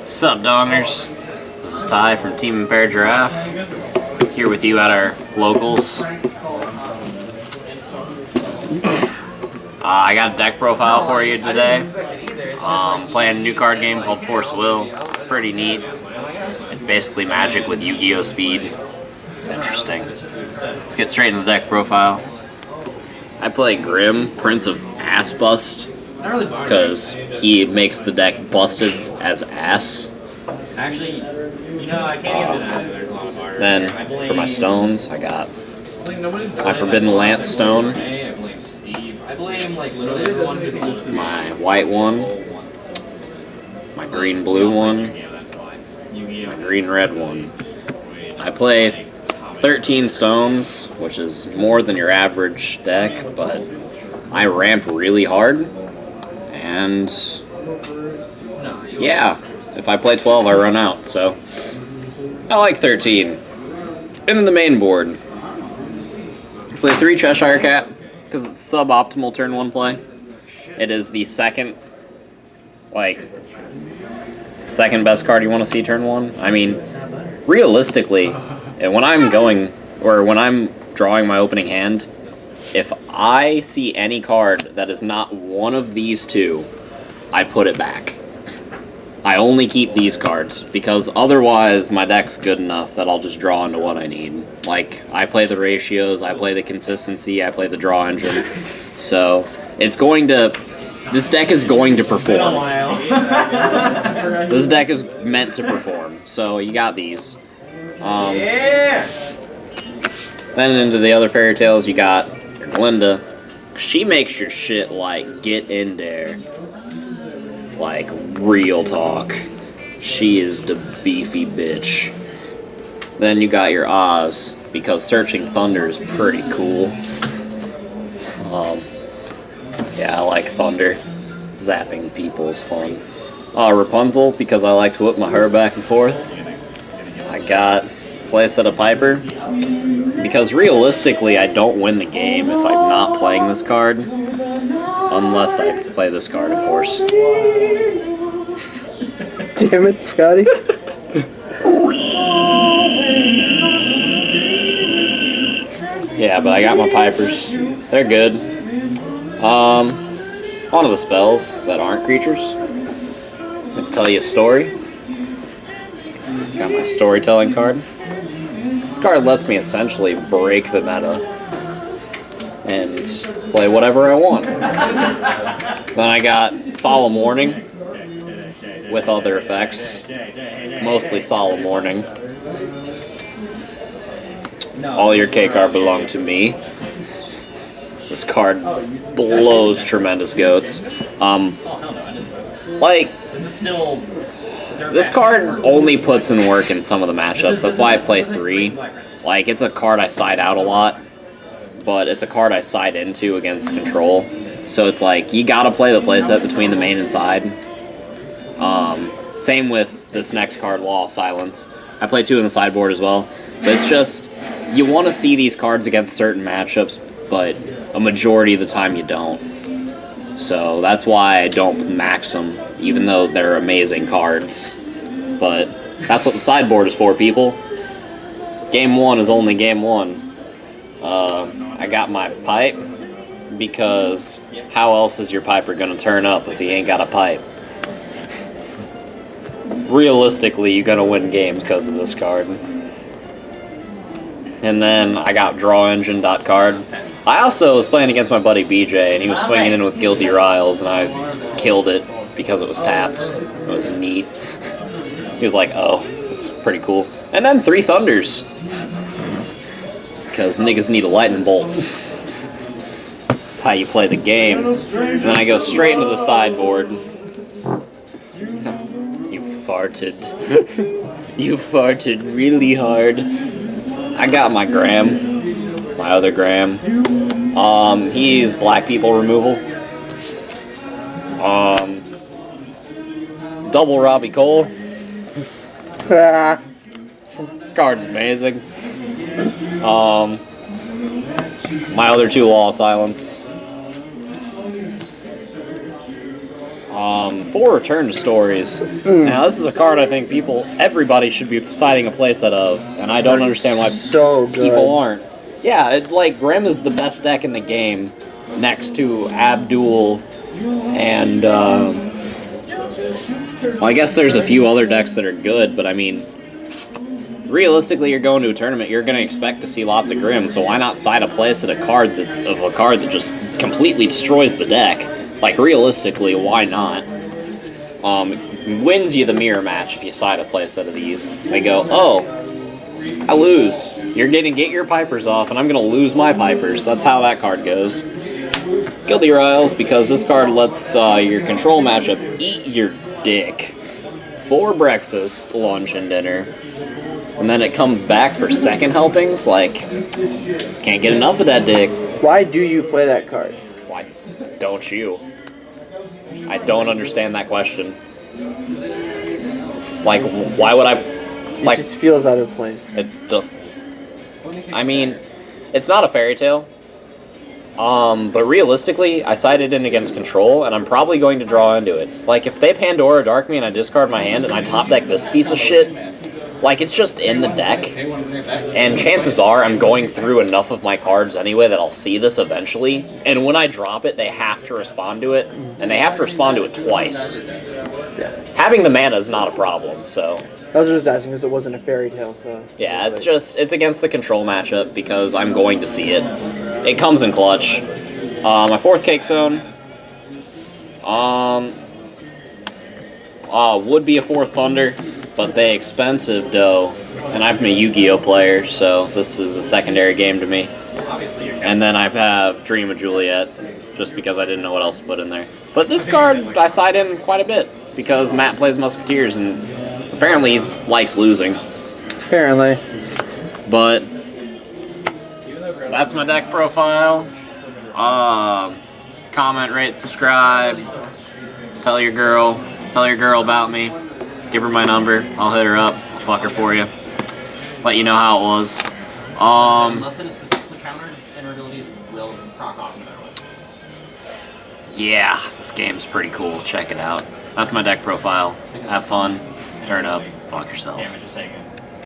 Sup, Dongers? This is Ty from Team Impaired Giraffe, here with you at our locals. I got a deck profile for you today. Playing a new card game called Force Will. It's pretty neat. It's basically Magic with Yu-Gi-Oh! Speed. It's interesting. Let's get straight into the deck profile. I play Grimm, Prince of Ass Bust, because he makes the deck busted as ass. Actually, you know, I can't even deny that there's a lot of art. Then, for my stones, I got my Forbidden Lance Stone, I blame Steve. I blame, like, literally everyone who's supposed to be. my white one, my green-blue one, my green-red one. I play 13 stones, which is more than your average deck, but I ramp really hard, and yeah, if I play 12, I run out, so I like 13. Into the main board. Play 3 Cheshire Cat, because it's suboptimal turn 1 play. It is the second best card you want to see turn 1. I mean, realistically, and when I'm drawing my opening hand, if I see any card that is not one of these two, I put it back. I only keep these cards, because otherwise my deck's good enough that I'll just draw into what I need. Like, I play the ratios, I play the consistency, I play the draw engine. So, this deck is going to perform. This deck is meant to perform, so you got these. Then into the other fairy tales, you got your Glinda. She makes your shit, like, get in there. Like, real talk. She is the beefy bitch. Then you got your Oz, because Searching Thunder is pretty cool. Yeah, I like Thunder. Zapping people is fun. Rapunzel, because I like to whip my hair back and forth. I got Playset of Piper, because realistically I don't win the game if I'm not playing this card. Unless I play this card, of course. Damn it, Scotty. Yeah, but I got my Pipers. They're good. One of the spells that aren't creatures. I'll tell you a story. Got my storytelling card. This card lets me essentially break the meta and play whatever I want. Then I got Solemn Warning with other effects. Mostly Solemn Warning. All your K card belong to me. This card blows tremendous goats. This card only puts in work in some of the matchups. That's why I play 3. Like, it's a card I side out a lot, but it's a card I side into against control. So it's like, you gotta play the playset between the main and side. Same with this next card, Law of Silence. I play 2 in the sideboard as well. But it's just, you want to see these cards against certain matchups, but a majority of the time you don't. So that's why I don't max them, even though they're amazing cards. But that's what the sideboard is for, people. Game 1 is only game 1. I got my pipe, because how else is your piper gonna turn up if he ain't got a pipe? Realistically, you're gonna win games because of this card. And then I got Draw Engine card. I also was playing against my buddy BJ, and he was swinging in with Guilty Riles, and I killed it because it was tapped. It was neat. He was like, oh, that's pretty cool. And then 3 Thunders, because niggas need a lightning bolt. That's how you play the game. And then I go straight into the sideboard. You farted. You farted really hard. I got my Graham, my other Graham. He's black people removal. Double Robbie Cole. Card's amazing. My other 2 Law of Silence. For Return to Stories. Now, this is a card I think everybody should be citing a playset of, and I don't understand why people aren't. Yeah, Grimm is the best deck in the game, next to Abdul, and well, I guess there's a few other decks that are good, but I mean, realistically, you're going to a tournament, you're going to expect to see lots of Grimm, so why not side a playset of a card that just completely destroys the deck? Like, realistically, why not? Wins you the mirror match if you side a playset of these. They go, oh, I lose. You're going to get your Pipers off, and I'm going to lose my Pipers. That's how that card goes. Guilty Riles, because this card lets your control matchup eat your dick for breakfast, lunch, and dinner. And then it comes back for second helpings, like, can't get enough of that dick. Why do you play that card? Why don't you? I don't understand that question. Like, why would I... It just feels out of place. I mean, it's not a fairy tale. But realistically, I sided in against control, and I'm probably going to draw into it. Like, if they Pandora Dark me and I discard my hand and I top deck this piece of shit, like, it's just in the deck, and chances are I'm going through enough of my cards anyway that I'll see this eventually, and when I drop it, they have to respond to it, and they have to respond to it twice. Yeah. Having the mana is not a problem, so... I was just asking because it wasn't a fairy tale, so... Yeah, it's against the control matchup because I'm going to see it. It comes in clutch. My fourth Cake Zone. Would be a fourth Thunder, but they expensive though. And I'm a Yu-Gi-Oh player, so this is a secondary game to me. And then I have Dream of Juliet, just because I didn't know what else to put in there. But this card I side in quite a bit because Matt plays Musketeers and apparently he likes losing. Apparently. But that's my deck profile. Comment, rate, subscribe. Tell your girl about me. Give her my number. I'll hit her up. I'll fuck her for you. Let you know how it was. Let's hit a specific counter, and our abilities will proc off no matter what. Yeah, this game's pretty cool. Check it out. That's my deck profile. Have fun. Turn up. Fuck yourself. Damage is taken.